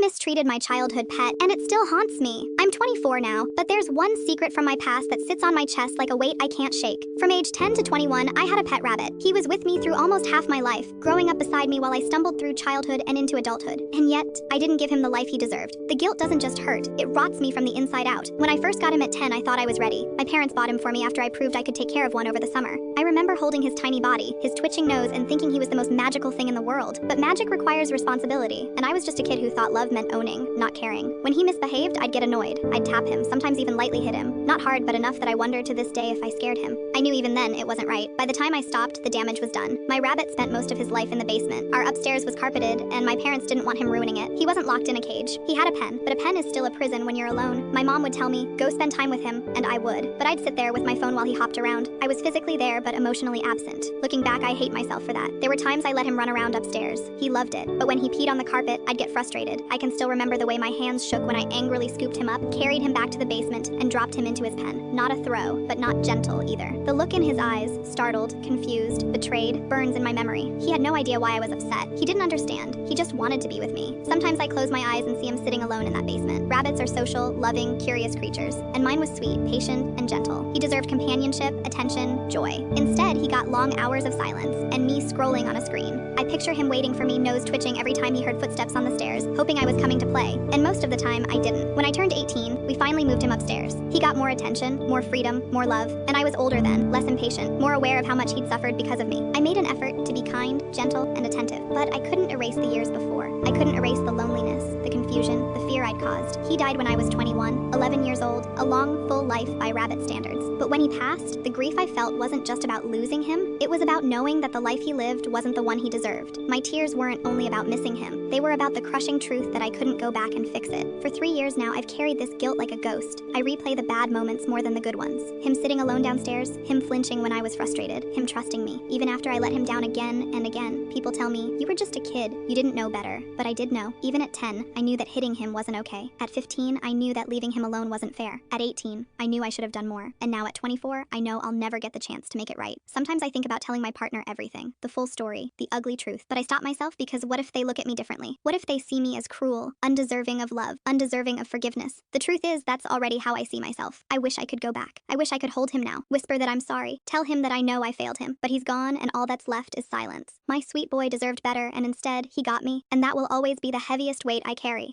mistreated my childhood pet, and it still haunts me. I'm 24 now, but there's one secret from my past that sits on my chest like a weight I can't shake. From age 10 to 21, I had a pet rabbit. He was with me through almost half my life, growing up beside me while I stumbled through childhood and into adulthood. And yet, I didn't give him the life he deserved. The guilt doesn't just hurt, it rots me from the inside out. When I first got him at 10, I thought I was ready. My parents bought him for me after I proved I could take care of one over the summer. I remember holding his tiny body, his twitching nose, and thinking he was the most magical thing in the world. But magic requires responsibility, and I was just a kid who thought love meant owning, not caring. When he misbehaved, I'd get annoyed. I'd tap him, sometimes even lightly hit him. Not hard, but enough that I wonder to this day if I scared him. I knew even then it wasn't right. By the time I stopped, the damage was done. My rabbit spent most of his life in the basement. Our upstairs was carpeted, and my parents didn't want him ruining it. He wasn't locked in a cage. He had a pen, but a pen is still a prison when you're alone. My mom would tell me, go spend time with him, and I would. But I'd sit there with my phone while he hopped around. I was physically there, but emotionally absent. Looking back, I hate myself for that. There were times I let him run around upstairs. He loved it. But when he peed on the carpet, I'd get frustrated. I can still remember the way my hands shook when I angrily scooped him up, carried him back to the basement, and dropped him into his pen. Not a throw, but not gentle either. The look in his eyes, startled, confused, betrayed, burns in my memory. He had no idea why I was upset. He didn't understand. He just wanted to be with me. Sometimes I close my eyes and see him sitting alone in that basement. Rabbits are social, loving, curious creatures, and mine was sweet, patient, and gentle. He deserved companionship, attention, joy. Instead, he got long hours of silence, and me scrolling on a screen. I picture him waiting for me, nose twitching every time he heard footsteps on the stairs, hoping I was coming to play. And most of the time, I didn't. When I turned 18, we finally moved him upstairs. He got more attention, more freedom, more love, and I was older then, less impatient, more aware of how much he'd suffered because of me. I made an effort to be kind, gentle, and attentive, but I couldn't erase the years before. I couldn't erase the loneliness, the confusion, the fear I'd caused. He died when I was 21, 11 years old, a long, full life by rabbit standards. But when he passed, the grief I felt wasn't just about losing him, it was about knowing that the life he lived wasn't the one he deserved. My tears weren't only about missing him, they were about the crushing truth that I couldn't go back and fix it. For 3 years now, I've carried this guilt like a ghost. I replay the bad moments more than the good ones. Him sitting alone downstairs, him flinching when I was frustrated, him trusting me, even after I let him down again and again. People tell me, you were just a kid, you didn't know better. But I did know. Even at 10, I knew that hitting him wasn't okay. At 15, I knew that leaving him alone wasn't fair. At 18, I knew I should have done more. And now at 24, I know I'll never get the chance to make it right. Sometimes I think about telling my partner everything, the full story, the ugly truth. But I stop myself because what if they look at me differently? What if they see me as cruel, undeserving of love, undeserving of forgiveness? The truth is, that's already how I see myself. I wish I could go back. I wish I could hold him now, whisper that I'm sorry, tell him that I know I failed him, but he's gone and all that's left is silence. My sweet boy deserved better, and instead, he got me, and that will always be the heaviest weight I carry.